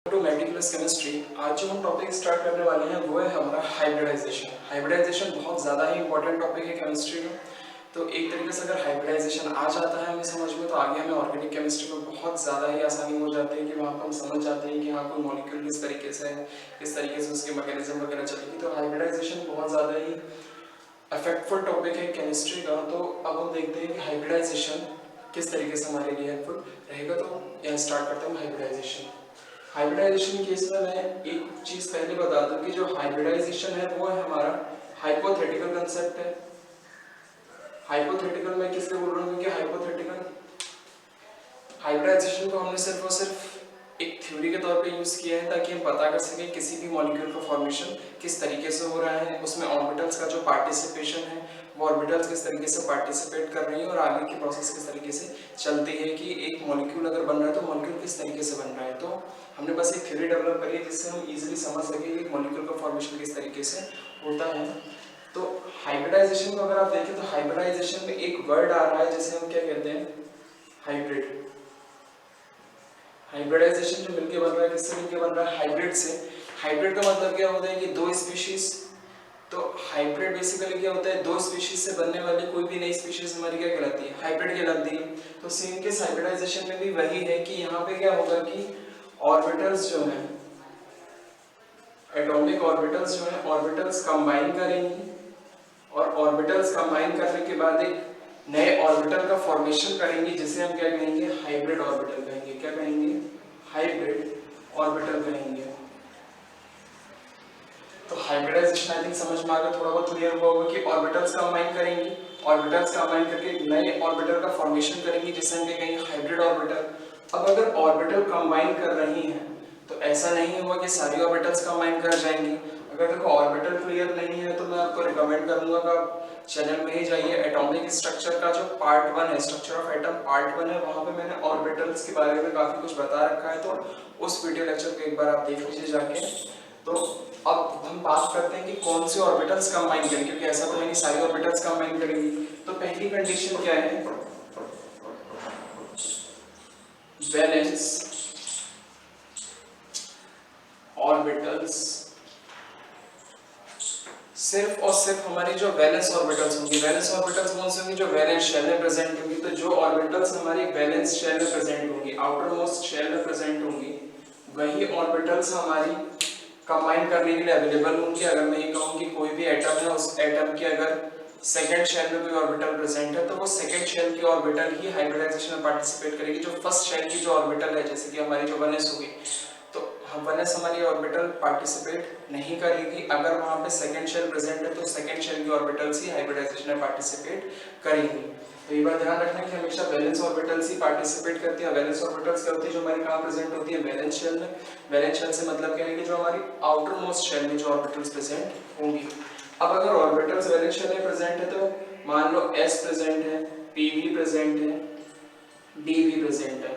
To meticulous chemistry. आज जो हम टॉपिक स्टार्ट करने वाले हैं वो है हमारा हाइब्रिडाइजेशन। हाइब्रिडाइजेशन बहुत ज़्यादा ही इंपॉर्टेंट टॉपिक है केमिस्ट्री में। तो एक तरीके से अगर हाइब्रिडाइजेशन आ जाता है हमें समझ में, तो आगे हमें ऑर्गेनिक केमिस्ट्री में बहुत ज़्यादा ही आसानी हो जाती है कि वहाँ पर हम समझ जाते हैं कि हाँ कोई मॉलिक्यूल किस तरीके से है, किस तरीके से उसकी मैकेनिज्म वगैरह चलेगी। तो हाइब्रिडाइजेशन बहुत ज़्यादा ही इफेक्टफुल टॉपिक है केमिस्ट्री का। तो अब हम देखते हैं कि हाइब्रिडाइजेशन किस तरीके से हमारे लिए हेल्पफुल रहेगा। तो यहाँ स्टार्ट करते हैं हाइब्रिडाइजेशन। हाइब्रिडाइजेशन केस में मैं एक चीज पहले बता दूं कि जो हाइब्रिडाइजेशन है वो है हमारा हाइपोथेटिकल कंसेप्ट है। हाइपोथेटिकल मैं किस लिए बोल रहा हूँ कि हाइपोथेटिकल हाइब्रिडाइजेशन को हमने सिर्फ और सिर्फ एक थ्योरी के तौर पे यूज किया है ताकि हम पता कर सकें किसी भी मॉलिक्यूल का फॉर्मेशन किस तरीके से हो रहा है, उसमें ऑर्बिटल्स का जो पार्टिसिपेशन है वो ऑर्बिटल्स किस तरीके से पार्टिसिपेट कर रही है और आगे की प्रोसेस किस तरीके से चलती है कि एक मॉलिक्यूल अगर बन रहा है तो मॉलिक्यूल किस तरीके से बन रहा है। तो हमने बस एक थ्योरी डेवलप करी है जिससे हम इजीली समझ सकें कि मॉलिक्यूल का फॉर्मेशन किस तरीके से होता है। तो हाइब्रिडाइजेशन को अगर आप देखें तो हाइब्रिडाइजेशन में एक वर्ड आ रहा है जिसे हम क्या कहते हैं, हाइब्रिड। हाइब्रिडाइजेशन जो मिलके बन रहा है, किससे मिलके बन रहा है, हाइब्रिड से। हाइब्रिड का मतलब क्या होता है कि दो स्पीशीज। तो हाइब्रिड बेसिकली क्या होता है, दो स्पीशीज से बनने वाली कोई भी नई स्पीशीज हमारी क्या कहलाती है, हाइब्रिड कहलाती है। तो सेम केस हाइब्रिडाइजेशन में भी वही है कि यहाँ पे क्या होगा कि ऑर्बिटल्स जो है, एटॉमिक ऑर्बिटल्स जो है, ऑर्बिटल्स कंबाइन करेंगी और ऑर्बिटल्स कंबाइन करने के बाद एक नए ऑर्बिटल का फॉर्मेशन करेंगे जिसे हम क्या कहेंगे, हाइब्रिड ऑर्बिटल कहेंगे। क्या कहेंगे, हाइब्रिड ऑर्बिटल कहेंगे। तो हाइब्रिडाइजेशन आई थिंक समझ में आ गया, थोड़ा बहुत क्लियर हुआ होगा कि ऑर्बिटल्स कंबाइन करेंगी, ऑर्बिटल्स कंबाइन करके नए ऑर्बिटल का फॉर्मेशन करेंगी जिसे हम कहेंगे हाइब्रिड ऑर्बिटल। अब अगर ऑर्बिटल कंबाइन कर रही हैं तो ऐसा नहीं हुआ कि सारी ऑर्बिटल्स कंबाइन कर जाएंगी। अगर देखो ऑर्बिटल क्लियर नहीं है तो मैं आपको रिकमेंड करूंगा कि आप चैनल में ही जाइए, एटॉमिक स्ट्रक्चर का जो पार्ट 1 है, स्ट्रक्चर ऑफ एटम पार्ट 1 है, वहां पे मैंने ऑर्बिटल्स के बारे में काफी कुछ बता रखा है। तो उस वीडियो लेक्चर को एक बार आप देख लीजिए जाके। तो अब हम बात करते हैं कि कौन से ऑर्बिटल्स कंबाइन करें, क्योंकि ऐसा तो है नहीं सारी ऑर्बिटल्स कंबाइन करेंगी। तो पहली कंडीशन क्या है, वैलेंस ऑर्बिटल्स। सिर्फ और सिर्फ हमारी जो वैलेंस ऑर्बिटल्स होंगी, वैलेंस ऑर्बिटल्स कौन सी होंगी, जो वैलेंस शेल में प्रेजेंट होंगी। तो जो ऑर्बिटल्स हमारी वैलेंस शेल में प्रेजेंट होंगी, आउटर मोस्ट शेल में प्रेजेंट होंगी, वही ऑर्बिटल्स हमारी कंबाइन करने के लिए अवेलेबल होंगी। अगर मैं ये कहूँ कि कोई भी एटम है, उस एटम के अगर सेकेंड शेल में कोई ऑर्बिटल प्रेजेंट है तो वो सेकेंड शेल की ऑर्बिटल ही हाइब्रिडाइजेशन में पार्टिसिपेट करेगी। जो फर्स्ट शेल की जो ऑर्बिटल है, जैसे कि हमारी जो वनस होगी, तो वनस हमारी ऑर्बिटल पार्टिसिपेट नहीं करेगी। अगर वहां पे सेकेंड शेल प्रेजेंट है तो सेकेंड शेल की ऑर्बिटल्स ही हाइब्रिडाइजेशन में पार्टिसिपेट करेंगी। तो ये बात ध्यान रखना कि हमेशा वैलेंस ऑर्बिटल्स ही पार्टिसिपेट करती है। वैलेंस ऑर्बिटल्स क्या होती है, जो हमारी कहाँ प्रेजेंट होती है, वैलेंस शेल में। वैलेंस शेल से मतलब क्या है कि जो हमारी आउटर मोस्ट शेल में जो ऑर्बिटल्स प्रेजेंट होंगी। अब अगर ऑर्बिटल्स वैलेंस शेल में प्रेजेंट है तो मान लो s प्रेजेंट है, p भी प्रेजेंट है, d भी प्रेजेंट है।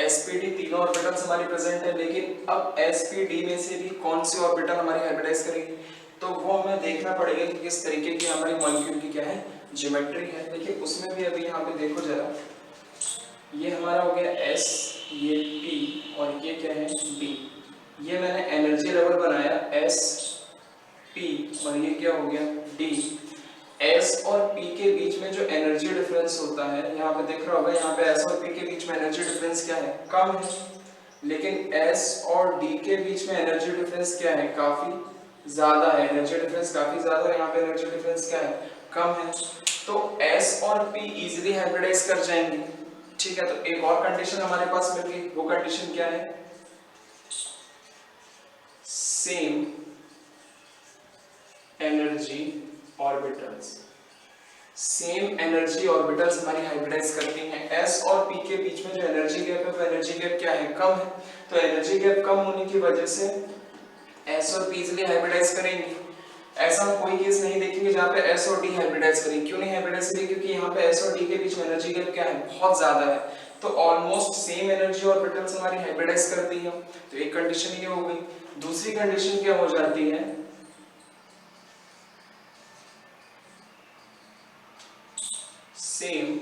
sp d तीनों ऑर्बिटल्स हमारी प्रेजेंट है, लेकिन अब sp d में से भी कौन सी ऑर्बिटल हमारी हाइब्रिडाइज करेगी, तो वो हमें देखना पड़ेगा कि किस तरीके की हमारी मॉलिक्यूल की क्या है, ज्योमेट्री है। देखिए उसमें भी अभी यहाँ पे देखो जरा, ये हमारा हो गया s, ये p और ये क्या है, d। ये मैंने एनर्जी लेवल बनाया s p और ये क्या हो गया, d। S और P के बीच में जो एनर्जी डिफरेंस होता है, यहाँ पे देख रहा होगा, यहाँ पे S और P के बीच में एनर्जी डिफरेंस क्या है, कम है। लेकिन S और D के बीच में एनर्जी डिफरेंस क्या है, काफी ज्यादा है। एनर्जी डिफरेंस काफी ज्यादा है, यहाँ पे एनर्जी डिफरेंस क्या है, कम है। तो S और P इजीली हाइब्रिडाइज कर जाएंगे। ठीक है, तो एक और कंडीशन हमारे पास मिल गई। वो कंडीशन क्या है, same energy orbitals. Same energy orbitals हमारी हाइब्रिडाइज करती हैं। s और p के बीच में जो एनर्जी गैप है वो एनर्जी गैप क्या है, कम है। तो एनर्जी गैप कम होने की वजह से s और p इजीली हाइब्रिडाइज करेंगी। ऐसा हम कोई केस नहीं देखेंगे जहां पे s और d हाइब्रिडाइज करेंगे। क्यों नहीं हाइब्रिडाइज करेंगे, क्योंकि यहाँ पे s और d के बीच में एनर्जी गैप क्या है, बहुत ज्यादा है। तो ऑलमोस्ट सेम एनर्जी ऑर्बिटल्स हमारी हाइब्रिडाइज करती है। तो एक कंडीशन ये हो गई। दूसरी कंडीशन क्या हो जाती है, सेम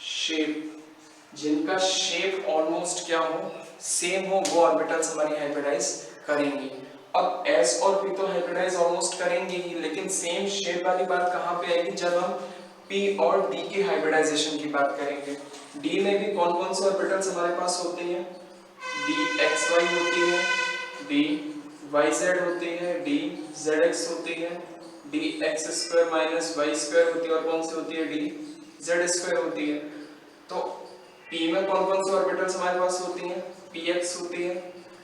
शेप जिनका शेप ऑलमोस्ट क्या हो, सेम हो, वो ऑर्बिटल्स हमारी हाइब्रिडाइज करेंगी। अब s और p तो हाइब्रिडाइज ऑलमोस्ट करेंगे ही, लेकिन सेम शेप वाली बात कहाँ पे आएगी, जब हम p और d की हाइब्रिडाइजेशन की बात करेंगे। d में भी कौन कौन से ऑर्बिटल्स हमारे पास होते हैं, dxy होती है, dyz होती है, dzx होती है, dx square minus y square होती है, और कौन सी होती है, dz स्क्वायर होती है। तो p में कौन कौन सी ऑर्बिटल्स हमारे पास होती हैं, px होती है,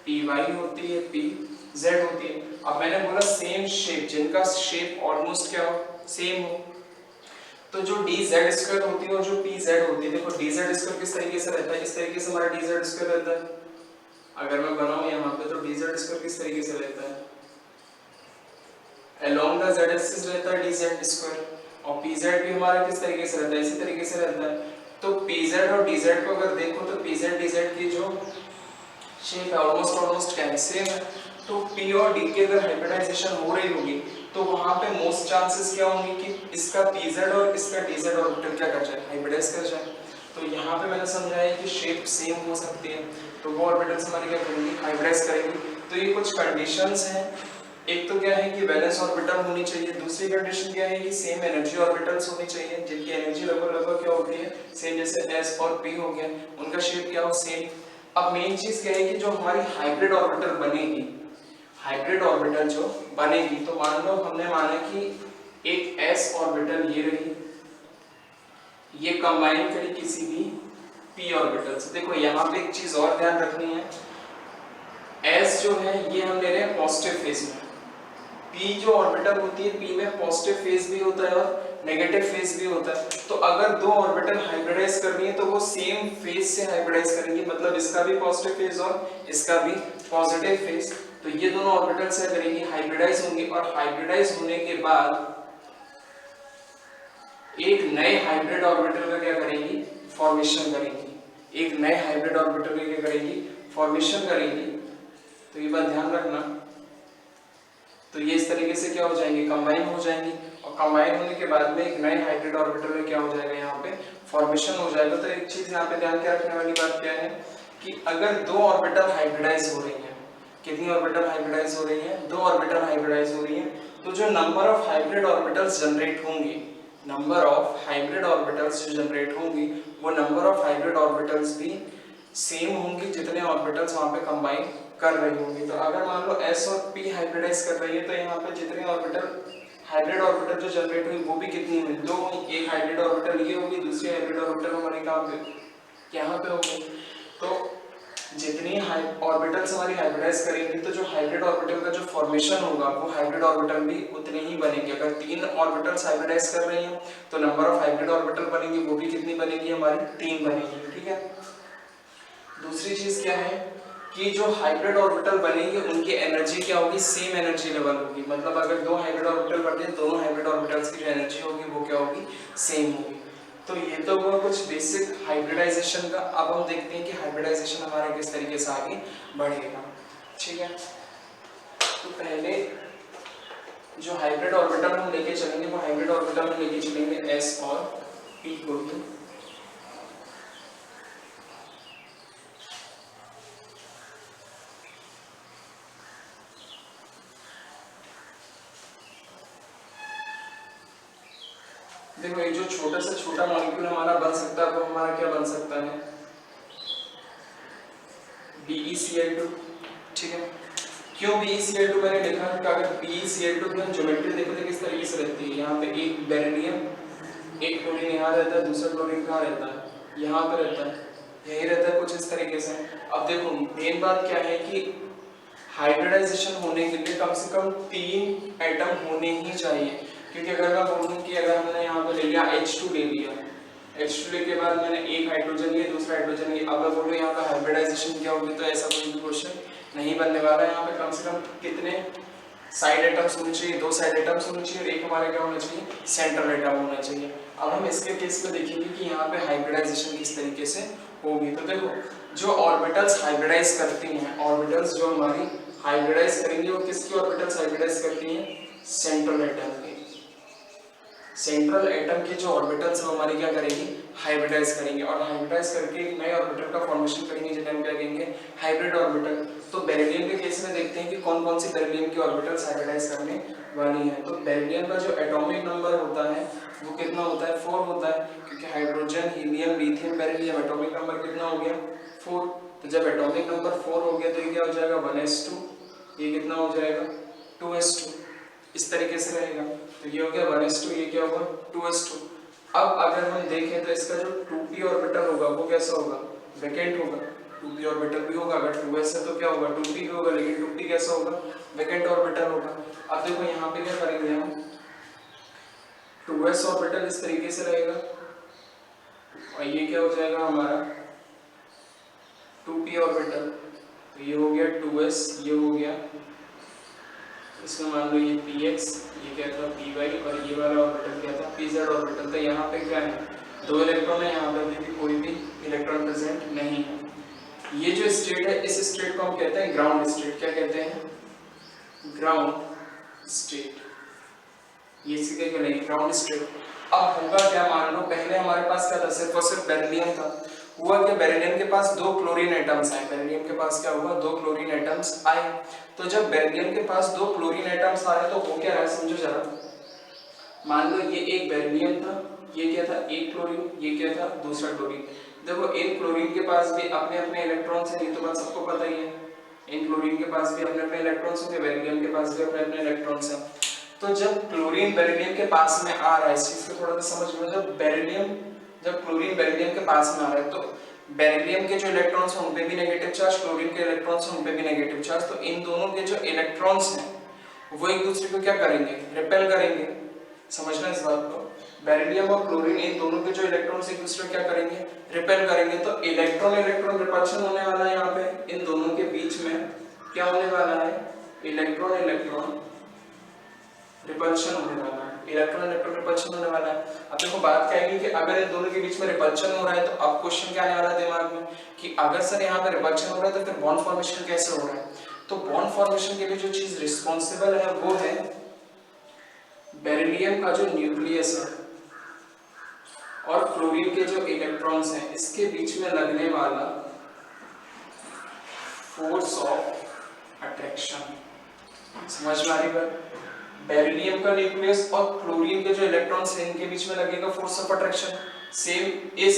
py होती है, pz होती है। अब मैंने बोला सेम शेप, जिनका शेप ऑलमोस्ट क्या हो, सेम हो, तो जो dz स्क्वायर होती है और जो pz होती है, देखो dz स्क्वायर किस तरीके से रहता है, इस तरीके से हमारा dz स्क्वायर रहता है। अगर मैं बनाऊं यहाँ पे तो dz स्क्वायर किस तरीके से रहता है, along the z axis रहता है dz स्क्वायर, और pz भी हमारा किस तरीके से रहता है, इसी तरीके से रहता है। तो pz और dz को अगर देखो तो pz dz की जो शेप है ऑलमोस्ट क्या है, सेम है। तो p और d की अगर हाइब्रिडाइजेशन हो रही होगी तो वहां पे मोस्ट चांसेस क्या होंगे कि इसका pz और इसका dz ऑर्बिटल क्या कर जाए, हाइब्रिडाइज कर जाए। तो यहाँ पे मैंने समझाया कि शेप सेम हो सकती है, तो वो ऑर्बिटल्स हमारी क्या करेंगी, हाइब्रिडाइज करेंगी। तो ये कुछ कंडीशंस हैं, एक तो क्या है कि वैलेंस ऑर्बिटल होनी चाहिए, दूसरी कंडीशन क्या है कि सेम एनर्जी ऑर्बिटल्स होनी चाहिए, जिनकी एनर्जी लगभग क्या होती है, सेम, जैसे s और p हो गया, उनका शेप क्या हो, सेम। अब मेन चीज क्या है कि जो हमारी हाइब्रिड ऑर्बिटल बनेगी, हाइब्रिड ऑर्बिटल जो बनेगी, तो मान लो हमने माना कि एक s ऑर्बिटल ये रही, ये कंबाइन करी किसी भी p ऑर्बिटल से। देखो यहाँ पे एक चीज और ध्यान रखनी है, s जो है ये हम ले रहे हैं पॉजिटिव फेज में, p जो ऑर्बिटल होती है, p में पॉजिटिव फेज भी होता है और नेगेटिव फेज भी होता है। तो अगर दो ऑर्बिटल हाइब्रिडाइज करनी है तो वो सेम फेज से हाइब्रिडाइज करेंगे, मतलब इसका भी पॉजिटिव फेज और इसका भी पॉजिटिव फेज। तो ये दोनों ऑर्बिटल से करेंगे, हाइब्रिडाइज होंगे, और हाइब्रिडाइज होने के बाद एक नए हाइब्रिड ऑर्बिटल का क्या करेंगी, फॉर्मेशन करेंगी, एक नए हाइब्रिड ऑर्बिटल का क्या करेंगी, फॉर्मेशन करेंगी। तो ये बात ध्यान रखना। तो ये इस तरीके से क्या हो जाएंगे, कंबाइन हो जाएंगे, और कंबाइन होने के बाद में एक नए हाइब्रिड ऑर्बिटल में क्या हो जाएगा, यहाँ पे फॉर्मेशन हो जाएगा। तो एक चीज यहाँ पे ध्यान के रखने वाली बात क्या है कि अगर दो ऑर्बिटल हाइब्रिडाइज हो रही हैं, कितनी ऑर्बिटल हाइब्रिडाइज हो रही हैं, दो ऑर्बिटल हाइब्रिडाइज हो रही हैं, तो जो number of hybrid orbitals generate होंगे, नंबर ऑफ हाइब्रिड ऑर्बिटल्स जो जनरेट होंगी, वो नंबर ऑफ हाइब्रिड ऑर्बिटल्स भी सेम होंगी जितने ऑर्बिटल्स वहां पे कंबाइन कर रही होंगी। तो अगर मान लो s और p हाइब्रिडाइज कर रही है, तो यहाँ पे जितने ऑर्बिटल हाइब्रिड ऑर्बिटल जो जनरेट हुई वो भी कितनी हुई, दो हुई। एक हाइब्रिड ऑर्बिटल ये होगी, दूसरी हाइब्रिड ऑर्बिटल हमारे कहाँ पे, यहाँ पे होगी। तो जितनी ऑर्बिटल्स हमारी हाइब्रिडाइज करेंगी, तो जो हाइब्रिड ऑर्बिटल का जो फॉर्मेशन होगा वो हाइब्रिड ऑर्बिटल भी उतने ही बनेंगे। अगर तीन ऑर्बिटल्स हाइब्रिडाइज कर रही हैं तो नंबर ऑफ हाइब्रिड ऑर्बिटल बनेंगी, वो भी कितनी बनेगी, हमारी तीन बनेगी, ठीक है। दूसरी चीज क्या है कि जो हाइब्रिड ऑर्बिटल बनेंगे उनकी एनर्जी क्या होगी, सेम एनर्जी लेवल होगी। मतलब अगर दो हाइब्रिड ऑर्बिटल बने, दोनों हाइब्रिड ऑर्बिटल्स की जो एनर्जी होगी वो क्या होगी, सेम होगी। तो ये तो हुआ कुछ बेसिक हाइब्रिडाइजेशन का। अब हम देखते हैं कि हाइब्रिडाइजेशन हमारा किस तरीके से आगे बढ़ेगा, ठीक है। तो पहले जो हाइब्रिड ऑर्बिटल हम लेके चलेंगे, वो हाइब्रिड ऑर्बिटल हम लेके चलेंगे s और p को ही। देखो एक जो छोटा से छोटा मॉलिक्यूल हमारा बन सकता है, वो हमारा क्या बन सकता है, BeCl2, ठीक है। क्यों BeCl2 मैंने लिखा है, अगर BeCl2 की हम ज्योमेट्री देखो तो किस तरीके से रहती है, यहाँ पे एक बेरिलियम, एक क्लोरीन यहाँ रहता है, दूसरा क्लोरीन कहाँ रहता है, यहाँ पे रहता है, यही रहता है कुछ इस तरीके से। अब देखो मेन बात क्या है कि हाइब्रिडाइजेशन होने के लिए कम से कम 3 एटम होने ही चाहिए। क्योंकि अगर मैं बोलूं कि अगर हमने यहाँ पे ले लिया H2 ले लिया, H2 लेने के बाद मैंने एक हाइड्रोजन लिया, दूसरा हाइड्रोजन लिया, अब मैं बोलूं यहाँ का हाइब्रिडाइजेशन क्या होगी, तो ऐसा कोई भी क्वेश्चन नहीं बनने वाला है। यहाँ पे कम से कम कितने साइड एटम्स होने चाहिए, 2 साइड एटम्स होने चाहिए, और एक हमारा क्या होना चाहिए, सेंट्रल एटम होना चाहिए। अब हम इसके केस में देखेंगे कि यहाँ पे हाइब्रिडाइजेशन किस तरीके से होगी। तो देखो जो ऑर्बिटल्स हाइब्रिडाइज करती हैं, ऑर्बिटल्स जो हमारी हाइब्रिडाइज करेंगे वो किसकी ऑर्बिटल्स हाइब्रिडाइज करती हैं, सेंट्रल एटम की। सेंट्रल एटम के जो ऑर्बिटल्स हैं हमारी क्या करेंगी, हाइब्रिडाइज करेंगे, और हाइब्रिडाइज करके एक नए ऑर्बिटल का फॉर्मेशन करेंगे जिन्हें हम क्या कहेंगे, हाइब्रिड ऑर्बिटल। तो बेरिलियम के केस में देखते हैं कि कौन कौन सी बेरिलियम की ऑर्बिटल्स हाइब्रिडाइज करने वाली हैं। तो बेरिलियम का जो एटॉमिक नंबर होता है वो कितना होता है, 4 होता है, क्योंकि hydrogen, helium, lithium, beryllium, atomic number कितना हो गया, 4। तो जब एटॉमिक नंबर 4 हो गया तो ये क्या हो जाएगा, 1s2, ये कितना हो जाएगा, 2s2, इस तरीके से रहेगा। तो ये हो गया 1s2, ये क्या होगा, 2s2। अब अगर हम देखें तो इसका जो 2p ऑर्बिटल होगा वो कैसा होगा, वैकेंट होगा। 2p ऑर्बिटल भी होगा, अगर 2s है तो क्या होगा, 2p भी होगा, लेकिन 2p कैसा होगा, वैकेंट ऑर्बिटल होगा। अब देखो यहाँ पे क्या करेंगे हम, 2s ऑर्बिटल इस तरीके से रहेगा, और ये क्या हो जाएगा हमारा 2p ऑर्बिटल। तो ये हो गया 2s, ये हो गया, इसमें मान लो ये px, ये क्या था py, और ये वाला ऑर्बिटल क्या था pz ऑर्बिटल। तो यहाँ पे क्या है, 2 इलेक्ट्रॉन है, यहाँ पे भी कोई भी इलेक्ट्रॉन प्रेजेंट नहीं है। ये जो स्टेट है, इस स्टेट को हम कहते हैं ग्राउंड स्टेट। क्या कहते हैं, ग्राउंड स्टेट। ये सीधे क्या नहीं, ग्राउंड स्टेट। अब होगा क्या, मान लो पहले हमारे पास क्या था, सिर्फ और सिर्फ बेरिलियम था। हुआ कि बेरिलियम के पास 2 क्लोरीन एटम्स आए, बेरिलियम के पास क्या हुआ, 2 क्लोरीन एटम्स आए। तो जब बेरिलियम के पास 2 क्लोरीन एटम्स आ रहे तो वो क्या है, समझो जरा। मान लो ये एक बेरिलियम था, ये क्या था, एक क्लोरीन, ये क्या था, दूसरा क्लोरीन। देखो इन क्लोरीन के पास भी अपने अपने इलेक्ट्रॉन्स हैं, ये तो बात सबको पता ही है। इन क्लोरीन के पास भी अपने अपने इलेक्ट्रॉन्स होंगे, बेरिलियम के पास भी अपने अपने इलेक्ट्रॉन्स हैं। तो जब क्लोरीन बेरिलियम के पास में आ रहा है, इस चीज को थोड़ा सा समझ लो। जब क्लोरीन बेरिलियम के पास में आ रहा है तो बेरिलियम के जो इलेक्ट्रॉन्स हैं उन पे भी नेगेटिव चार्ज, क्लोरीन के इलेक्ट्रॉन्स हैं उन पे भी नेगेटिव चार्ज। तो इन दोनों के जो इलेक्ट्रॉन्स हैं वो एक दूसरे को क्या करेंगे, रिपेल करेंगे। समझना इस बात को, बेरिलियम और क्लोरीन इन दोनों के जो इलेक्ट्रॉन्स एक दूसरे को क्या करेंगे, रिपेल करेंगे। तो इलेक्ट्रॉन इलेक्ट्रॉन रिपल्शन होने वाला है यहाँ पे, इन दोनों के बीच में क्या होने वाला है, इलेक्ट्रॉन इलेक्ट्रॉन रिपल्शन होने वाला है, इलेक्ट्रॉन इलेक्ट्रॉन रिपल्शन होने वाला है। अब देखो बात क्या है कि अगर इन दोनों के बीच में रिपल्शन हो रहा है तो अब क्वेश्चन क्या आने वाला है दिमाग में कि अगर सर यहाँ पे रिपल्शन हो रहा है तो फिर बॉन्ड फॉर्मेशन कैसे हो रहा है। तो बॉन्ड फॉर्मेशन के लिए जो चीज रिस्पॉन्सिबल है वो है बेरिलियम का जो न्यूक्लियस है और क्लोरीन के जो इलेक्ट्रॉन्स हैं इसके बीच में लगने वाला फोर्स ऑफ अट्रैक्शन। समझ में आ रही बात, बेरिलियम का न्यूक्लियस और क्लोरीन के जो इलेक्ट्रॉन्स हैं इनके बीच में लगेगा फोर्स ऑफ अट्रैक्शन। सेम इस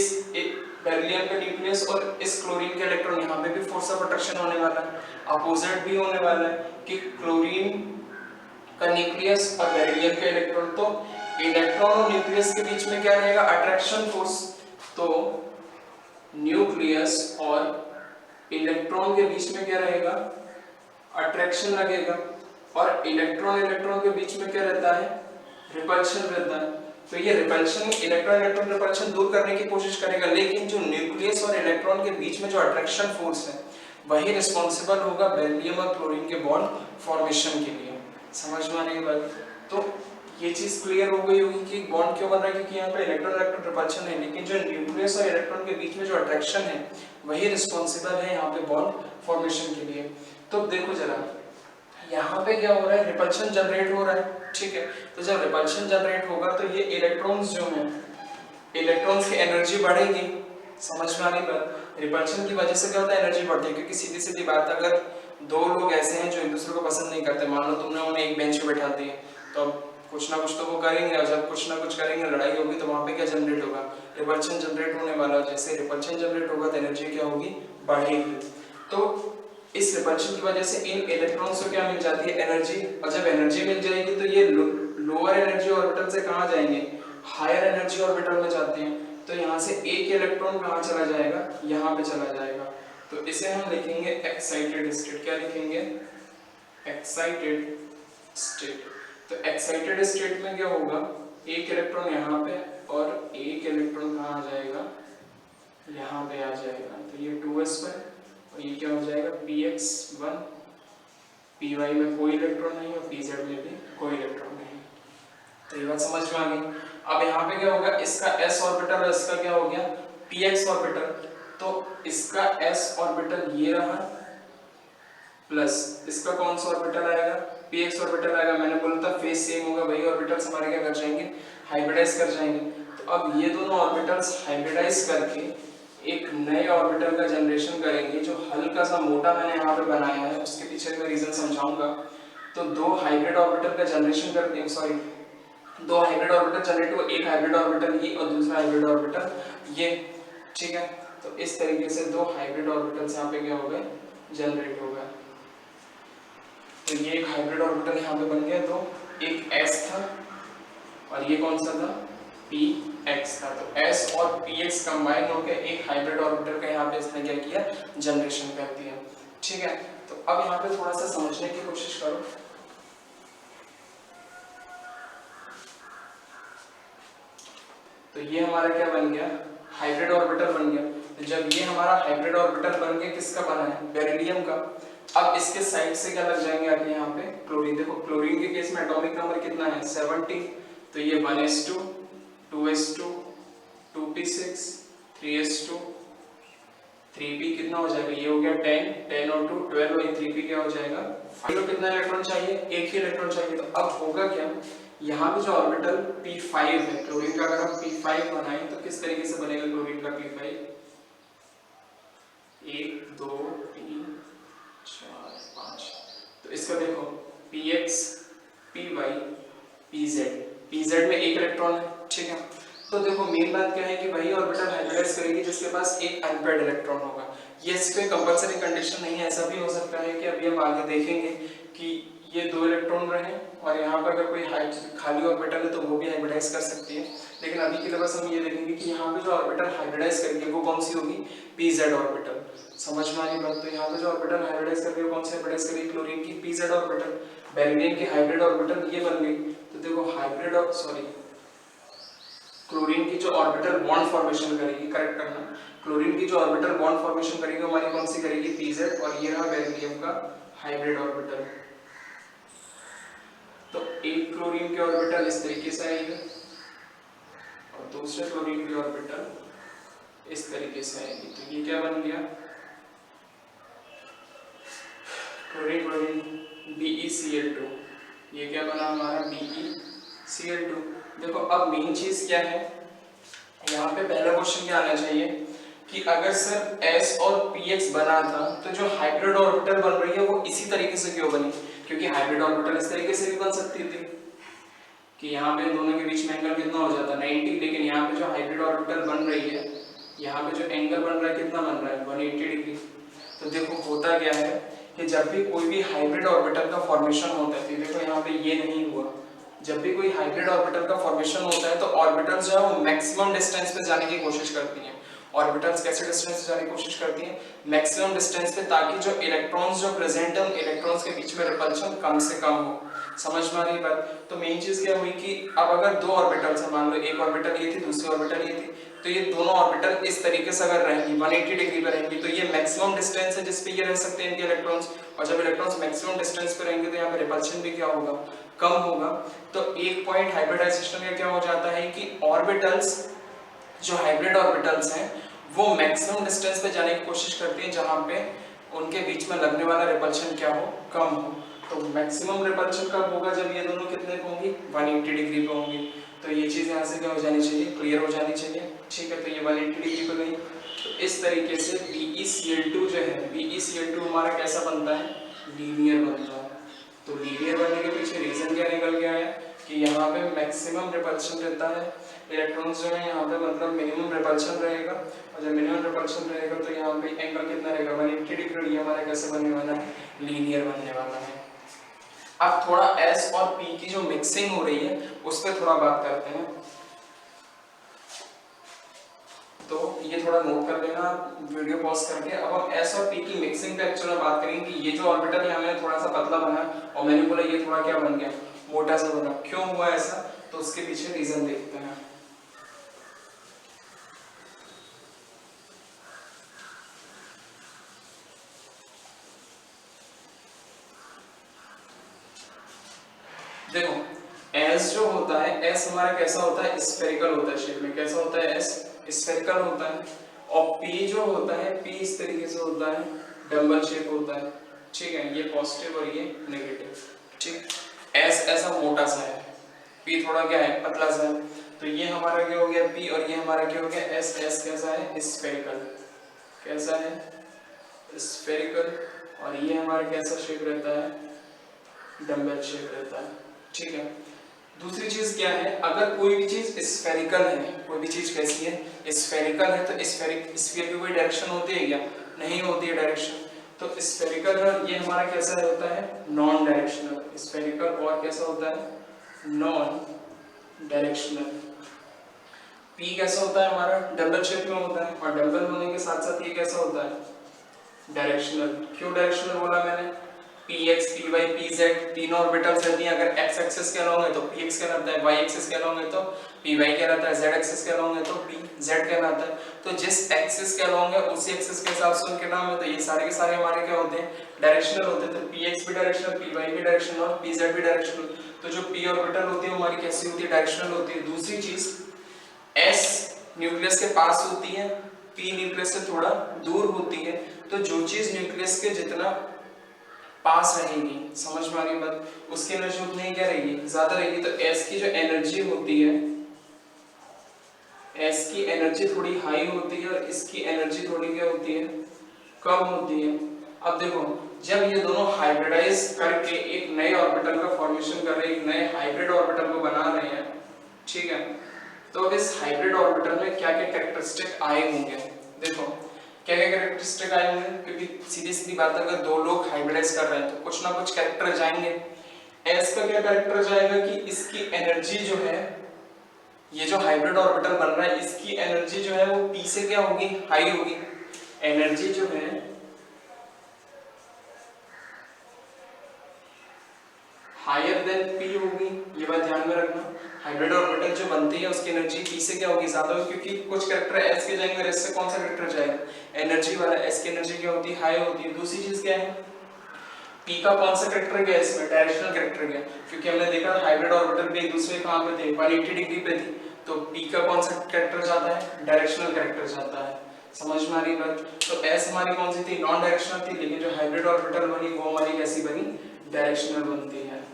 बेरिलियम का न्यूक्लियस और इस क्लोरीन के इलेक्ट्रॉन यहाँ पे भी फोर्स ऑफ अट्रैक्शन होने वाला है। अपोजिट भी होने वाला है कि क्लोरीन का न्यूक्लियस और बेरिलियम के इलेक्ट्रॉन, तो इलेक्ट्रॉन और न्यूक्लियस के बीच में क्या रहेगा, अट्रैक्शन फोर्स। तो न्यूक्लियस और इलेक्ट्रॉन के बीच में क्या रहेगा, अट्रैक्शन लगेगा, और इलेक्ट्रॉन इलेक्ट्रॉन के बीच में क्या रहता है, रिपल्शन रहता है। तो ये रिपल्शन, इलेक्ट्रॉन इलेक्ट्रॉन रिपल्शन दूर करने की कोशिश करेगा, लेकिन जो न्यूक्लियस और इलेक्ट्रॉन के बीच में जो अट्रैक्शन फोर्स है वही रिस्पॉन्सिबल होगा बेरिलियम और क्लोरीन के बॉन्ड फॉर्मेशन के लिए। समझ में आने के बाद तो ये चीज क्लियर हो गई होगी कि बॉन्ड क्यों बन रहा है, क्योंकि यहाँ पे इलेक्ट्रॉन इलेक्ट्रॉन रिपल्शन है, लेकिन जो न्यूक्लियस और इलेक्ट्रॉन के बीच में जो अट्रैक्शन है वही रिस्पॉन्सिबल है यहाँ पे बॉन्ड फॉर्मेशन के लिए। तो देखो जरा यहाँ पे क्या हो रहा है, रिपल्शन जनरेट हो रहा है, ठीक है। तो जब रिपल्शन जनरेट होगा तो ये इलेक्ट्रॉन्स जो हैं, इलेक्ट्रॉन्स की एनर्जी बढ़ेगी। समझ में आ रही बात, रिपल्शन की वजह से क्या होता है, एनर्जी बढ़ती है। क्योंकि सीधी सीधी बात, अगर दो लोग ऐसे हैं जो एक दूसरे को पसंद नहीं करते, मान लो तुमने उन्हें एक बेंच पे बैठा दिया, तो अब कुछ ना कुछ तो वो करेंगे, और जब कुछ ना कुछ करेंगे, लड़ाई होगी, तो वहाँ पे क्या जनरेट होगा, रिपल्शन जनरेट होने वाला। जैसे रिपल्शन जनरेट होगा तो एनर्जी क्या होगी, बढ़ेगी। तो इस रिपल्शन की वजह से इन इलेक्ट्रॉन्स को क्या मिल जाती है, एनर्जी। और जब एनर्जी मिल जाएगी तो ये लोअर एनर्जी ऑर्बिटल से कहाँ जाएंगे, हायर एनर्जी ऑर्बिटल में जाते हैं। तो यहाँ से एक इलेक्ट्रॉन कहाँ चला जाएगा, यहाँ पे चला जाएगा। तो इसे हम लिखेंगे एक्साइटेड स्टेट। क्या लिखेंगे, एक्साइटेड स्टेट। तो एक्साइटेड स्टेट में क्या होगा, एक इलेक्ट्रॉन यहाँ पे और एक इलेक्ट्रॉन कहाँ आ जाएगा, यहाँ पे आ जाएगा। तो ये 2s पर, और ये क्या हो जाएगा, px1, py में कोई इलेक्ट्रॉन नहीं और pz में भी कोई इलेक्ट्रॉन नहीं। तो ये बात समझ में आ गई। अब यहाँ पे क्या होगा, इसका s ऑर्बिटल और इसका क्या हो गया, px ऑर्बिटल। तो इसका s ऑर्बिटल ये रहा, प्लस इसका कौन सा ऑर्बिटल आएगा, px ऑर्बिटल आएगा, मैंने बोला था फेज सेम होगा, वही ऑर्बिटल्स हमारे क्या कर जाएंगे, हाइब्रिडाइज कर जाएंगे। तो अब ये दोनों ऑर्बिटल्स हाइब्रिडाइज करके एक नए ऑर्बिटल का जनरेशन करेंगे, जो हल्का सा मोटा मैंने यहाँ पे बनाया है, उसके पीछे मैं रीजन समझाऊंगा। तो दो हाइब्रिड ऑर्बिटल का जनरेशन करते हैं, सॉरी दो हाइब्रिड ऑर्बिटल जनरेट हुआ, एक हाइब्रिड ऑर्बिटल ये और दूसरा हाइब्रिड ऑर्बिटल ये, ठीक है। तो इस तरीके से दो हाइब्रिड ऑर्बिटल्स यहाँ पे क्या हो गए, जनरेट हो गए। तो ये एक हाइब्रिड ऑर्बिटल यहाँ पे बन गया, तो एक s था और ये कौन सा था, px था। तो s और px कंबाइन होकर एक हाइब्रिड ऑर्बिटल का यहाँ पे इसने क्या किया, जनरेशन कर दिया, ठीक है। तो अब यहाँ पे थोड़ा सा समझने की कोशिश करो। तो ये हमारा क्या बन गया, हाइब्रिड ऑर्बिटल बन गया। तो जब ये हमारा हाइब्रिड ऑर्बिटल बन गया, किसका बना है, बेरिलियम का। अब इसके साइड से क्या लग जाएंगे आगे यहाँ पे, क्लोरीन। देखो क्लोरीन के केस में एटॉमिक नंबर कितना है, 70। तो ये 1s2 2s2 2p6 3s2 3p कितना हो जाएगा, ये हो गया 10 10 और 2 12 और 3p क्या हो जाएगा 5। कितना इलेक्ट्रॉन चाहिए, एक ही इलेक्ट्रॉन चाहिए। तो अब होगा क्या, यहाँ पे जो ऑर्बिटल p5 है क्लोरीन का, अगर हम p5 बनाएं तो किस तरीके से बनेगा क्लोरीन का p5, 1 2 3 4 5। तो इसका देखो px py pz में एक इलेक्ट्रॉन है, ठीक है। तो देखो मेन बात क्या है कि वही ऑर्बिटल हाइब्रिडाइज करेगी जिसके पास एक अनपेयर्ड इलेक्ट्रॉन होगा। ये इस पे कंपलसरी कंडीशन नहीं है, ऐसा भी हो सकता है कि अभी हम आगे देखेंगे कि ये दो इलेक्ट्रॉन रहे और यहाँ पर अगर कोई खाली ऑर्बिटल है तो वो भी हाइब्रिडाइज कर सकती है। लेकिन अभी के लिए बस हम ये देखेंगे कि यहाँ पे जो ऑर्बिटल हाइब्रिडाइज करेगी वो कौन सी होगी, pz ऑर्बिटल। समझ में आ रही बात। तो यहाँ पे जो ऑर्बिटल हाइब्रिडाइज करेगी वो कौन सी हाइब्रिडाइज करेगी, क्लोरीन की pz ऑर्बिटल। बेरिलियम की हाइब्रिड ऑर्बिटल ये बन गई। तो देखो हाइब्रिड और सॉरी क्लोरीन की जो ऑर्बिटल बॉन्ड फॉर्मेशन करेगी, करेक्ट करना, क्लोरीन की जो ऑर्बिटल बॉन्ड फॉर्मेशन करेगी हमारी कौन सी करेगी, pz। और ये रहा बेरिलियम का हाइब्रिड ऑर्बिटल। तो एक क्लोरीन की ऑर्बिटल इस तरीके से आएगी और दूसरे क्लोरीन की ऑर्बिटल इस तरीके से आएगी। तो ये क्या बन गया, क्लोरीन क्लोरीन BeCl2। ये क्या बना हमारा, BeCl2। देखो अब मेन चीज क्या है, यहाँ पे पहला क्वेश्चन क्या आना चाहिए कि अगर सर s और px बना था तो जो हाइब्रिड ऑर्बिटल बन रही है वो इसी तरीके से क्यों बनी, क्योंकि हाइब्रिड ऑर्बिटल इस तरीके से भी बन सकती थी कि यहाँ पे दोनों के बीच में एंगल कितना हो जाता है 90। लेकिन यहाँ पे जो हाइब्रिड ऑर्बिटल बन रही है, यहाँ पे जो एंगल बन रहा है कितना बन रहा है, 180 डिग्री। तो देखो होता क्या है कि जब भी कोई भी हाइब्रिड ऑर्बिटल का फॉर्मेशन होता है, देखो यहाँ पे ये नहीं हुआ, जब भी कोई हाइब्रिड ऑर्बिटल का फॉर्मेशन होता है तो ऑर्बिटल्स जो है वो मैक्सिमम डिस्टेंस पे जाने की कोशिश करती हैं। ऑर्बिटल्स कैसे डिस्टेंस पे जाने की कोशिश करती हैं, मैक्सिमम डिस्टेंस पे, ताकि जो इलेक्ट्रॉन्स जो प्रेजेंट है उन इलेक्ट्रॉन्स के बीच में रिपल्शन कम से कम हो। समझ में आ रही बात। तो मेन चीज क्या हुई कि अब अगर दो ऑर्बिटल्स है, मान लो एक ऑर्बिटल ये थी दूसरी ऑर्बिटल ये थी, तो ये दोनों ऑर्बिटल इस तरीके से अगर रहेंगी 180 डिग्री पे रहेंगी तो ये मैक्सिमम डिस्टेंस है जिस पे ये रह सकते हैं इनके इलेक्ट्रॉन्स। और जब इलेक्ट्रॉन्स मैक्सिमम डिस्टेंस पे रहेंगे तो यहाँ पे रिपल्शन भी क्या होगा, कम होगा। तो एक पॉइंट हाइब्रिडाइजेशन में क्या हो जाता है कि ऑर्बिटल्स जो हाइब्रिड ऑर्बिटल्स हैं वो मैक्सिमम डिस्टेंस पे जाने की कोशिश करती हैं जहां पे उनके बीच में लगने वाला रिपल्शन क्या हो, कम हो। तो मैक्सिमम रिपल्शन कब होगा, जब ये दोनों कितने पे होंगी, 180 डिग्री पे होंगी। तो ये चीज यहाँ से क्या हो जानी चाहिए, क्लियर हो जानी चाहिए, ठीक है। तो ये 180 डिग्री पे गई। तो इस तरीके से BeCl2 जो है, BeCl2 हमारा कैसा बनता है, लीनियर बनता है। तो लीनियर बनने के पीछे रीजन क्या निकल के आया कि यहाँ पे मैक्सिमम रिपल्शन रहता है, इलेक्ट्रॉन्स जो है यहाँ पे मतलब मिनिमम रिपल्शन रहेगा। और जब मिनिमम रिपल्शन रहेगा तो यहाँ पे एंगल कितना रहेगा, 180 डिग्री। ये हमारा कैसे बनने वाला है, लीनियर बनने वाला है। अब थोड़ा S और P की जो मिक्सिंग हो रही है उस पर थोड़ा बात करते हैं। तो ये थोड़ा नोट कर लेना वीडियो पॉज करके। अब हम S और P की मिक्सिंग पे एक्चुअली में बात करेंगे कि ये जो ऑर्बिटल है मैंने थोड़ा सा पतला बनाया और मैंने बोला ये थोड़ा क्या बन गया, मोटा सा बना। क्यों हुआ ऐसा, तो उसके पीछे रीजन देखते हैं। देखो S जो होता है, S हमारा कैसा होता है, स्फेरिकल होता है शेप में। कैसा होता है, S स्फेरिकल होता है। और P जो होता है, P इस तरीके से होता है, डबल शेप होता है, ठीक है। ये पॉजिटिव और ये नेगेटिव। ठीक। एस ऐसा मोटा सा है, पी थोड़ा क्या है, पतला सा है। तो ये हमारा क्या हो गया पी, और ये हमारा क्या हो गया एस। एस कैसा है, स्फेरिकल। कैसा है, स्फेरिकल। और ये हमारा कैसा शेप रहता है, डम्बल शेप रहता है। ठीक है। दूसरी चीज क्या है, अगर कोई भी चीज स्फेरिकल है, कोई भी चीज कैसी है, स्फेरिकल है, तो स्फीयर की कोई डायरेक्शन होती है क्या, नहीं होती है डायरेक्शन। तो स्फेरिकल है, ये हमारा कैसा होता है, नॉन डायरेक्शनल। स्फेरिकल और कैसा होता है, नॉन डायरेक्शनल। पी कैसा होता है हमारा, डबल शेप में होता है, और डबल होने के साथ साथ ये कैसा होता है, डायरेक्शनल। क्यों डायरेक्शनल बोला मैंने, px py pz तीनों ऑर्बिटल्स रहती हैं। अगर x एक्सिस के अलोंग है तो px कहलाता है, y एक्सिस के अलोंग है तो py कहलाता है, z एक्सिस के अलोंग है तो pz कहलाता है। तो जिस एक्सिस के अलोंग है उसी एक्सिस के हिसाब से उनके नाम है। तो ये सारे के सारे हमारे क्या होते हैं, डायरेक्शनल होते हैं। तो px भी डायरेक्शनल, py भी डायरेक्शनल और pz भी डायरेक्शनल। तो जो p ऑर्बिटल होती है वो हमारी कैसी होती है, डायरेक्शनल होती है। दूसरी चीज s न्यूक्लियस के पास होती है, p न्यूक्लियस से थोड़ा दूर होती है। तो जो चीज न्यूक्लियस के जितना पास रहेगी, समझ में आ रही बात, उसकी एनर्जी उतनी क्या रहेगी, ज्यादा रहेगी। तो s की जो एनर्जी होती है, s की एनर्जी थोड़ी हाई होती है और इसकी एनर्जी थोड़ी क्या होती है, कम होती है। अब देखो, जब ये दोनों हाइब्रिडाइज करके एक नए ऑर्बिटल का फॉर्मेशन कर रहे हैं, एक नए हाइब्रिड ऑर्बिटल को बना रहे हैं, ठीक है, तो इस हाइब्रिड ऑर्बिटल में क्या क्या कैरेक्टरिस्टिक आए होंगे, देखो क्या क्या कैरेक्टरिस्टिक आए होंगे। क्योंकि सीधी सीधी बात है, अगर दो लोग हाइब्रिडाइज कर रहे हैं तो कुछ ना कुछ कैरेक्टर जाएंगे। एस का क्या कैरेक्टर जाएगा कि इसकी एनर्जी जो है, ये जो हाइब्रिड ऑर्बिटल बन रहा है इसकी एनर्जी जो है वो p से क्या होगी, हाई होगी। एनर्जी जो है हायर देन p होगी, ये बात ध्यान में रखना। हाइब्रिड ऑर्बिटल जो बनती है उसकी एनर्जी p से क्या होगी, ज्यादा होगी, क्योंकि कुछ कैरेक्टर s के जाएंगे और s से कौन सा कैरेक्टर जाएगा, एनर्जी वाला। s की एनर्जी क्या होती है, हाई होती है। दूसरी चीज क्या है, p का कौन सा कैरेक्टर गया इसमें, डायरेक्शनल कैरेक्टर गया, क्योंकि हमने देखा हाइब्रिड ऑर्बिटल भी एक दूसरे कहां पे थे, 180 डिग्री पे थी। तो p का कौन सा कैरेक्टर जाता है, डायरेक्शनल कैरेक्टर जाता है। समझ में आ रही बात। तो s हमारी कौन सी थी, नॉन डायरेक्शनल थी, लेकिन जो हाइब्रिड ऑर्बिटल बनी वो हमारी कैसी बनी, डायरेक्शनल बनती है।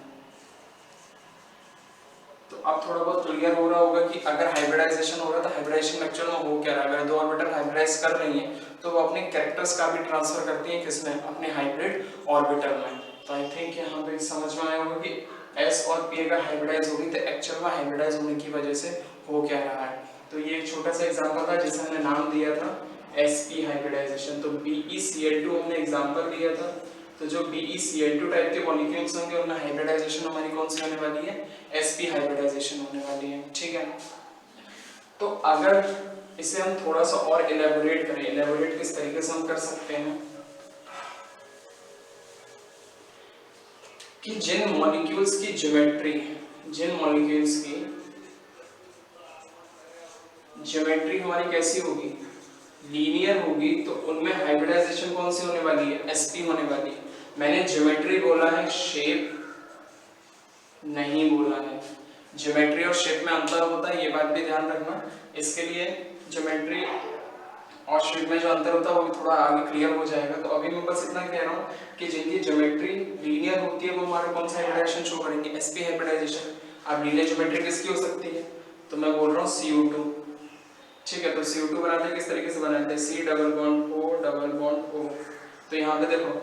तो अब थोड़ा बहुत क्लियर हो रहा होगा कि अगर हाइब्रिडाइजेशन हो रहा है तो हाइब्रिडाइजेशन एक्चुअल में हो क्या रहा है। अगर दो ऑर्बिटल हाइब्रिडाइज कर रही हैं तो वो अपने कैरेक्टर्स का भी ट्रांसफर करती हैं किसमें, अपने हाइब्रिड ऑर्बिटल में। तो आई थिंक यहाँ पे समझ में आया होगा कि s और p अगर हाइब्रिडाइज होगी तो एक्चुअल में हाइब्रिडाइज होने की वजह से हो क्या रहा है। तो ये एक छोटा सा एग्जांपल था जिसे हमने नाम दिया था sp हाइब्रिडाइजेशन। तो BeCl2 हमने एग्जांपल दिया था। तो जो BeCl2 टाइप के मॉलिक्यूल्स होंगे उनमें हाइब्रिडाइजेशन हमारी कौन सी होने वाली है, sp हाइब्रिडाइजेशन होने वाली है। ठीक है। तो अगर इसे हम थोड़ा सा और इलेबोरेट करें, इलेबोरेट किस तरीके से हम कर सकते हैं कि जिन मॉलिक्यूल्स की ज्योमेट्री, जिन मॉलिक्यूल्स की ज्योमेट्री हमारी कैसी होगी, लीनियर होगी, तो उनमें हाइब्रिडाइजेशन कौन सी होने वाली है, sp होने वाली है। मैंने ज्योमेट्री बोला है, शेप नहीं बोला है। ज्योमेट्री और शेप में अंतर होता है, ये बात भी ध्यान रखना। इसके लिए ज्योमेट्री और शेप में जो अंतर होता है वो भी थोड़ा आगे क्लियर हो जाएगा। तो अभी मैं बस इतना कह रहा हूँ कि जिनकी ज्योमेट्री लीनियर होती है वो हमारे कौन सा हाइब्रिडाइजेशन शो करेंगे, sp हाइब्रिडाइजेशन। अब लीनियर ज्योमेट्री किसकी हो सकती है, तो मैं बोल रहा हूँ CO2। ठीक है। तो CO2 बनाते हैं किस तरीके से बनाते हैं, C double bond O double bond O। तो यहाँ पे देखो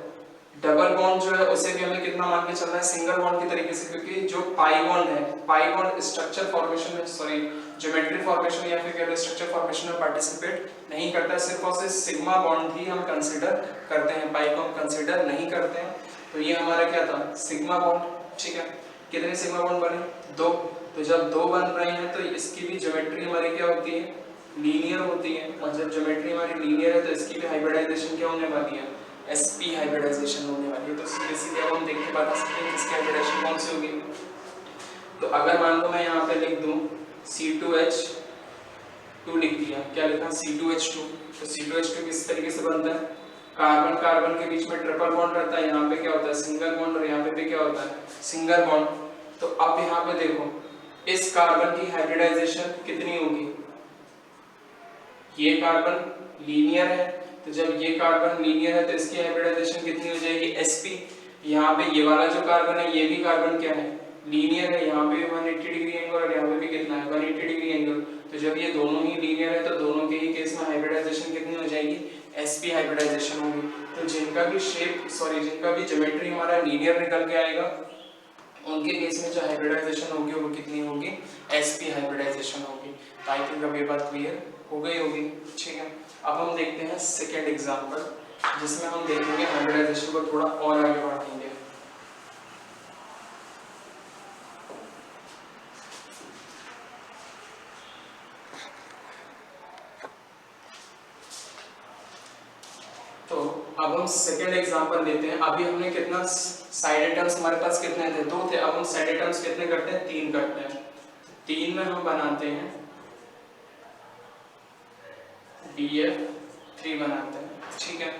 डबल बॉन्ड जो है उसे भी हमें कितना मान के चलना है, सिंगल बॉन्ड की तरीके से, क्योंकि जो पाई बॉन्ड है, पाई बॉन्ड स्ट्रक्चर फॉर्मेशन में, सॉरी ज्योमेट्री फॉर्मेशन या फिर कह स्ट्रक्चर फॉर्मेशन में पार्टिसिपेट नहीं करता है। सिर्फ और सिर्फ सिग्मा बॉन्ड ही हम कंसीडर करते हैं, पाई को हम कंसीडर नहीं करते हैं। तो ये हमारा क्या था, सिग्मा बॉन्ड। ठीक है। कितने सिग्मा बॉन्ड बने, 2। तो जब 2 बन रहे हैं तो इसकी भी ज्योमेट्री हमारी क्या होती है, लीनियर होती है। और जब ज्योमेट्री हमारी लीनियर है तो इसकी भी हाइब्रिडाइजेशन क्या होने वाली है, sp हाइब्रिडाइजेशन होने वाली है। तो सीधे सीधे हम देख के बता सकते हैं किसकी हाइब्रिडाइजेशन कौन सी होगी। तो अगर मान लो मैं यहाँ पे लिख दूं C2H2 लिख दिया, क्या लिखा, C2H2। तो C2H2 किस तरीके से बनता है, कार्बन कार्बन के बीच में ट्रिपल बॉन्ड रहता है, यहाँ पे क्या होता है, सिंगल बॉन्ड, और यहाँ पे भी क्या होता है, सिंगल बॉन्ड। तो अब यहाँ पे देखो इस कार्बन की हाइब्रिडाइजेशन कितनी होगी, ये कार्बन लीनियर है, तो जब ये कार्बन लीनियर है तो इसकी हाइब्रिडाइजेशन कितनी हो जाएगी, sp। यहाँ पे ये वाला जो कार्बन है ये भी कार्बन क्या है, लीनियर है, यहाँ पे 180 डिग्री एंगल और यहाँ पे भी कितना है 180 डिग्री एंगल। तो जब ये दोनों ही लीनियर है तो दोनों के ही केस में हाइब्रिडाइजेशन कितनी हो जाएगी, sp हाइब्रिडाइजेशन होगी। तो जिनका भी जिनका भी ज्योमेट्री हमारा लीनियर निकल के आएगा उनके केस में जो हाइब्रिडाइजेशन होगी वो कितनी होगी, sp हाइब्रिडाइजेशन होगी। तो आई थिंक अब ये बात क्लियर हो गई होगी। ठीक है, अब हम देखते हैं सेकेंड एग्जाम्पल जिसमें हम देखेंगे हाइब्रिडाइजेशन को थोड़ा और आगे बढ़ाएंगे। तो अब हम सेकेंड एग्जांपल लेते हैं। अभी हमने कितना साइड एटम्स हमारे पास कितने थे, 2 थे। अब हम साइड एटम्स कितने करते हैं, 3 करते हैं। 3 में हम बनाते हैं BF3 बनाते हैं। ठीक है,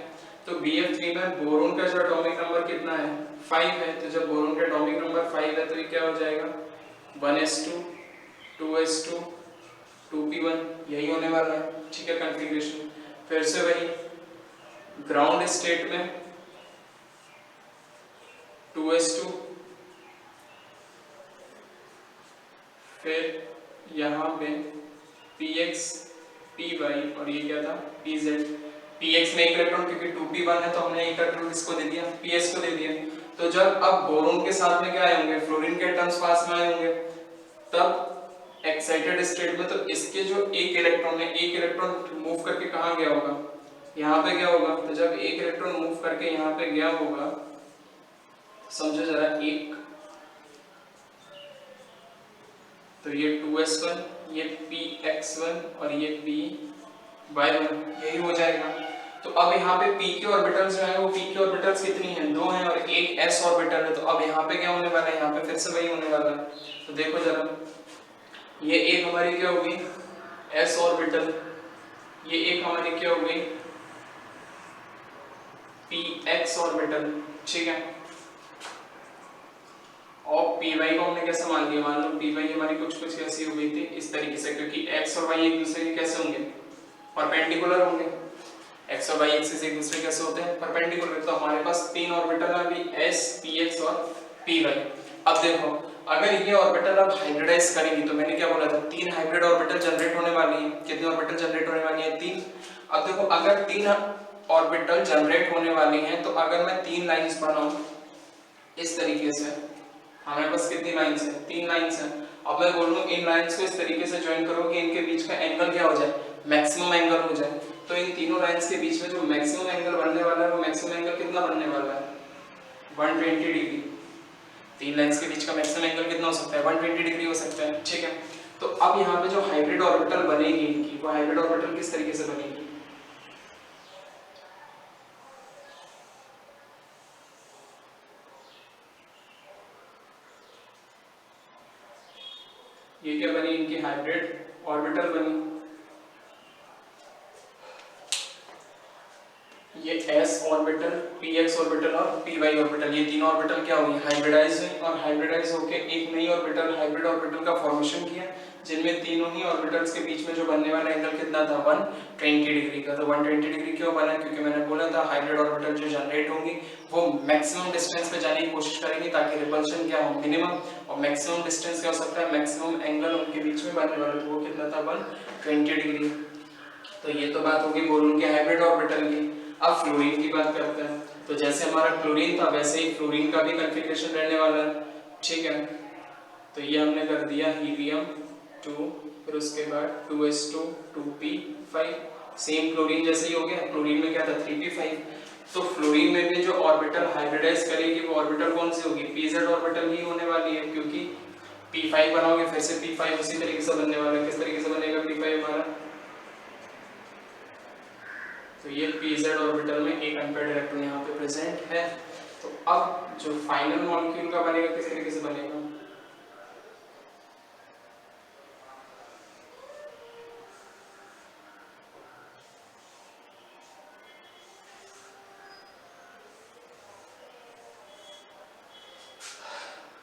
तो BF3 में बोरोन का जो एटॉमिक नंबर कितना है, 5 है। तो जब बोरोन का एटॉमिक नंबर 5 है तो ये क्या हो जाएगा 1s2 2s2 2p1, यही होने वाला है। ठीक है, कॉन्फ़िगरेशन फिर से वही ग्राउंड स्टेट में 2s2, फिर यहाँ पे px py और ये क्या था pz। px में एक इलेक्ट्रॉन क्योंकि 2p1 है तो हमने एक इलेक्ट्रॉन किसको दे दिया, ps को दे दिया। तो जब अब बोरोन के साथ में क्या आए होंगे, फ्लोरीन के एटम्स पास में आए होंगे, तब एक्साइटेड स्टेट में तो इसके जो एक इलेक्ट्रॉन है, एक इलेक्ट्रॉन मूव करके कहाँ गया होगा, यहाँ पे गया होगा। तो जब एक इलेक्ट्रॉन मूव करके यहाँ पे गया होगा, समझो जरा, एक तो ये 2s1, ये px1 और ये py1, यही हो जाएगा। तो अब यहाँ पे p के ऑर्बिटल्स जो है वो p के ऑर्बिटल्स कितनी हैं, 2 हैं और एक s ऑर्बिटल है। तो अब यहाँ पे क्या होने वाला है, यहाँ पे फिर से वही होने वाला है। तो देखो जरा, ये एक हमारी क्या होगी s ऑर्बिटल, ये एक हमारी क्या होगी px ऑर्बिटल। ठीक है, और py को हमने कैसे मान लिया, मान लो py हमारी कुछ ऐसी हो गई थी इस तरीके से, क्योंकि x और y एक दूसरे के कैसे होंगे, परपेंडिकुलर होंगे। x और y एक्सिस एक दूसरे कैसे होते हैं, परपेंडिकुलर। तो हमारे पास 3 ऑर्बिटल है अभी s px और py। अब देखो, अगर ये ऑर्बिटल अब हाइब्रिडाइज करेंगी तो मैंने क्या बोला था, 3 हाइब्रिड ऑर्बिटल जनरेट होने वाली है। कितने ऑर्बिटल जनरेट होने वाली है, 3। अब देखो, अगर 3 ऑर्बिटल जनरेट होने वाली हैं तो अगर मैं 3 लाइंस बनाऊं इस तरीके से, हमारे पास कितनी लाइंस हैं, 3 लाइंस हैं। अब मैं बोलूं इन लाइंस को इस तरीके से ज्वाइन करो कि इनके बीच का एंगल क्या हो जाए, मैक्सिमम एंगल हो जाए। तो इन तीनों लाइंस के बीच में जो मैक्सिमम एंगल बनने वाला है वो मैक्सिमम एंगल कितना बनने वाला है, 120 डिग्री। 3 लाइंस के बीच का मैक्सिमम एंगल कितना हो सकता है, 120 डिग्री हो सकता है। ठीक है, तो अब यहाँ पे जो हाइब्रिड ऑर्बिटल बनेगी इनकी, वो हाइब्रिड ऑर्बिटल किस तरीके से बनेगी, ये क्या बनी, इनकी हाइब्रिड ऑर्बिटल बनी। ये s ऑर्बिटल, px ऑर्बिटल और py ऑर्बिटल, ये तीनों ऑर्बिटल क्या हुई, हाइब्रिडाइज हुई। और हाइब्रिडाइज होके एक नई ऑर्बिटल, हाइब्रिड ऑर्बिटल का फॉर्मेशन किया, जिनमें तीनों ही ऑर्बिटल्स के बीच में जो बनने वाला एंगल कितना था, 120 डिग्री का। तो 120 डिग्री क्यों बना, क्योंकि मैंने बोला था हाइब्रिड ऑर्बिटल जो जनरेट होंगी वो मैक्सिमम डिस्टेंस पे जाने की कोशिश करेंगी ताकि रिपल्शन क्या हो, मिनिमम। और मैक्सिमम डिस्टेंस क्या हो सकता है, मैक्सिमम एंगल उनके बीच में बनने वाला, तो वो कितना था, 120 डिग्री। तो ये तो बात होगी बोरोन के हाइब्रिड ऑर्बिटल की। अब फ्लोरीन की बात करते हैं। तो जैसे हमारा क्लोरीन था वैसे ही फ्लोरीन का भी कॉन्फ़िगरेशन रहने वाला है। ठीक है, तो ये हमने कर दिया हीलियम 2, फिर उसके बाद 2s2 2p5, सेम क्लोरीन जैसे ही हो गया। क्लोरीन में क्या था, 3p5। तो फ्लोरीन में भी जो ऑर्बिटल हाइब्रिडाइज करेगी वो ऑर्बिटल कौन सी होगी, pz ऑर्बिटल ही होने वाली है, क्योंकि p5 बनाओगे फिर से p5 उसी तरीके से बनने वाला है। किस तरीके से बनेगा p5 हमारा, तो ये pz ऑर्बिटल में एक अनपेयर्ड इलेक्ट्रॉन यहाँ पे प्रेजेंट है। तो अब जो फाइनल मॉलिक्यूल का बनेगा किस तरीके से बनेगा,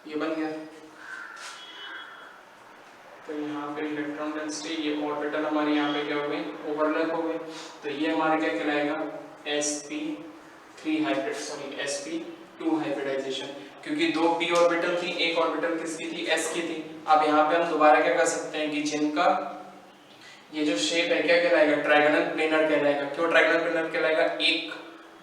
ये बन गया। तो यहाँ पे इलेक्ट्रॉन डेंसिटी, ये ऑर्बिटल हमारे यहाँ पे क्या हो गई, ओवरलैप हो गई। तो ये हमारा क्या कहलाएगा, sp3 hybrid, sp to hybridisation, क्योंकि दो p ऑर्बिटल थी, एक ऑर्बिटल किसकी थी, s की थी। अब यहाँ पे हम दोबारा क्या कर सकते हैं कि जिनका ये जो शेप है क्या कहलाएगा, ट्रायगोनल प्लेनर कहलाएगा। क्यों ट्रायगोनल प्लेनर कहलाएगा, एक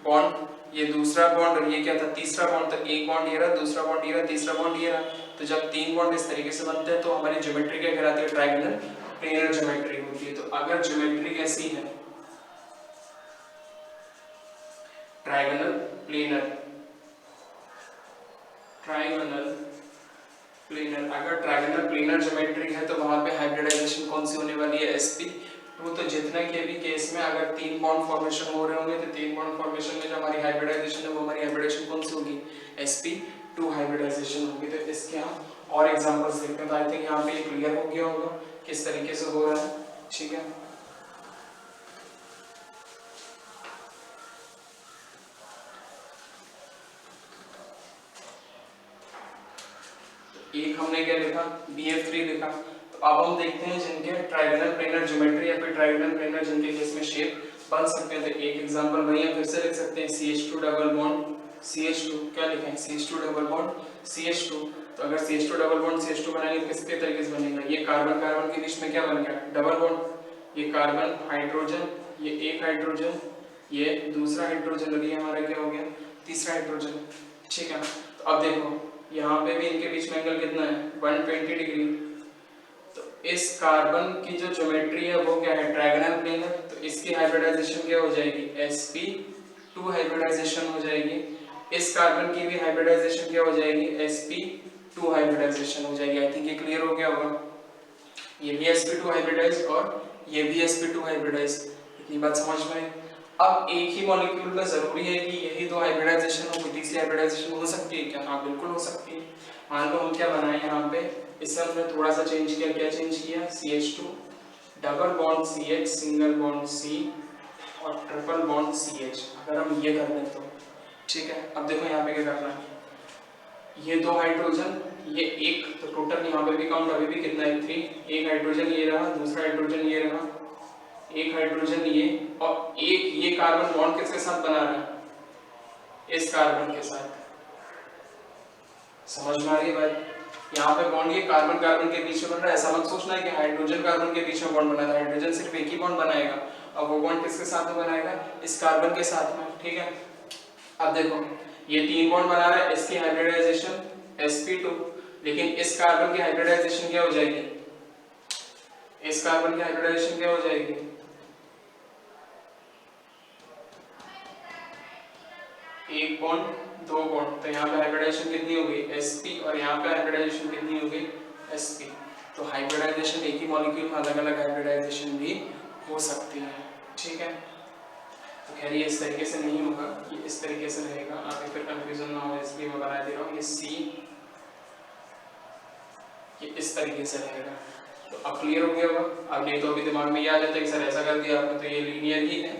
बॉन्ड ये दूसरा बॉन्ड और ये क्या था, तीसरा बॉन्ड। तो एक बॉन्ड ये रहा, दूसरा बॉन्ड ये रहा, तीसरा बॉन्ड ये रहा। तो जब तीन बॉन्ड इस तरीके से बनते हैं तो हमारी ज्योमेट्री क्या कहलाती है, ट्रायगोनल प्लेनर ज्योमेट्री होती है। तो अगर ज्योमेट्री कैसी है, ट्रायगोनल प्लेनर, ट्रायगोनल प्लेनर, अगर ट्रायगोनल प्लेनर ज्योमेट्री है तो वहां पे हाइब्रिडाइजेशन कौन सी होने वाली है, sp2। तो जितने के भी केस में अगर तीन बॉन्ड फॉर्मेशन हो रहे होंगे तो तीन बॉन्ड फॉर्मेशन में जो हमारी हाइब्रिडाइजेशन है वो हमारी हाइब्रिडाइजेशन कौन सी होगी, sp2 हाइब्रिडाइजेशन होगी। तो इसके हम और एग्जांपल्स देखते हैं। तो आई थिंक यहाँ पे क्लियर हो गया होगा किस तरीके से हो रहा है, ठीक है। एक हमने क्या लिखा, BF3 लिखा। तो अब हम देखते हैं जिनके ट्रायगोनल प्लेनर ज्योमेट्री या फिर ट्रायगोनल प्लेनर जिनके केस में शेप बन सकते हैं। तो एक एग्जांपल वही है, फिर से लिख सकते हैं CH2 डबल बॉन्ड CH2, क्या लिखा है, CH2 डबल बॉन्ड CH2। तो अगर CH2 डबल बॉन्ड CH2 बनाएंगे तो किसके तरीके से बनेगा, ये कार्बन कार्बन के बीच में क्या बन गया, डबल बॉन्ड। ये कार्बन हाइड्रोजन, ये एक हाइड्रोजन, ये दूसरा हाइड्रोजन और ये हमारा क्या हो गया, तीसरा हाइड्रोजन, ठीक है। तो अब देखो यहाँ पे भी इनके बीच में एंगल कितना है, 120 डिग्री। तो इस कार्बन की जो ज्योमेट्री है वो क्या है, ट्रायगोनल प्लेनर। तो इसकी हाइब्रिडाइजेशन क्या हो जाएगी, sp2 हाइब्रिडाइजेशन हो जाएगी। इस कार्बन की भी हाइब्रिडाइजेशन क्या हो जाएगी, sp2 हाइब्रिडाइजेशन हो जाएगी। आई थिंक ये क्लियर हो गया होगा, ये भी sp2 हाइब्रिडाइज और ये भी sp2 हाइब्रिडाइज, इतनी बात समझ में। अब एक ही मॉलिक्यूल में जरूरी है कि यही दो हाइब्रिडाइजेशन हो, कोई तीसरी हाइब्रिडाइजेशन हो सकती है क्या, हाँ बिल्कुल हो सकती है। मान लो हम क्या बनाए यहाँ पे, इससे हमने थोड़ा सा चेंज किया, क्या चेंज किया, CH2 double bond CH single bond C और ट्रिपल बॉन्ड CH। अगर हम ये कर दें तो ठीक है। अब देखो यहाँ पे क्या करना है, ये दो हाइड्रोजन, ये एक, तो टोटल यहाँ पे भी काउंट अभी भी कितना है, 3। एक हाइड्रोजन ये रहा, दूसरा हाइड्रोजन ये रहा, एक हाइड्रोजन ये, और एक ये कार्बन बॉन्ड किसके साथ बना रहा है, इस कार्बन के साथ। समझ में आ रही है बात, यहाँ पे बॉन्ड ये कार्बन कार्बन के बीच में बन रहा है। ऐसा मत सोचना है कि हाइड्रोजन कार्बन के बीच में बॉन्ड बना था, हाइड्रोजन सिर्फ एक ही बॉन्ड बनाएगा और वो बॉन्ड किसके साथ में बनाएगा, इस कार्बन के साथ में, ठीक है। अब देखो ये तीन बॉन्ड बना रहा है, इसकी हाइब्रिडाइजेशन sp2, लेकिन इस कार्बन की हाइब्रिडाइजेशन क्या हो जाएगी, इस कार्बन की हाइब्रिडाइजेशन क्या हो जाएगी, एक बॉन्ड दो बॉन्ड। तो यहाँ पे हाइब्रिडाइजेशन कितनी होगी, sp, और यहाँ पे हाइब्रिडाइजेशन कितनी होगी, sp। तो हाइब्रिडाइजेशन एक ही मॉलिक्यूल में अलग अलग हाइब्रिडाइजेशन भी हो सकती है, ठीक है। तो खैर ये इस तरीके से नहीं होगा, ये इस तरीके से रहेगा, आगे फिर कंफ्यूजन ना हो इसलिए मैं बना दे रहा हूँ। ये C ये इस तरीके से रहेगा। तो अब क्लियर हो गया होगा। अब नहीं तो अभी दिमाग में ये आ जाता है कि सर ऐसा कर दिया आपने तो ये लीनियर ही है,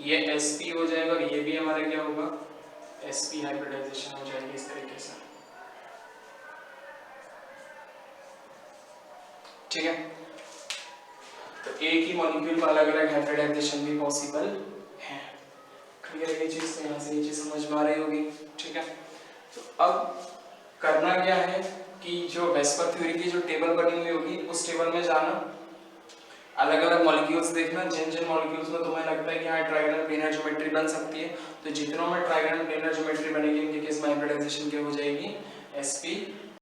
ये sp हो जाएगा और ये भी हमारा क्या होगा, sp हाइब्रिडाइजेशन हो जाएगी इस तरीके से, ठीक है। तो एक ही मॉलिक्यूल में अलग अलग हाइब्रिडाइजेशन भी पॉसिबल है। क्लियर है ये चीज, तो यहाँ से ये चीज समझ में आ रही होगी, ठीक है। तो अब करना क्या है कि जो वेस्पर थ्योरी की जो टेबल बनी हुई होगी उस टेबल में जाना, अलग अलग मॉलिक्यूल्स देखना, जिन जिन मॉलिक्यूल्स में तुम्हें लगता है कि हाँ ट्रायगोनल प्लेनर ज्योमेट्री बन सकती है, तो जितनों में ट्रायगोनल प्लेनर ज्योमेट्री बनेगी उनके केस में हाइब्रिडाइजेशन क्या हो जाएगी, sp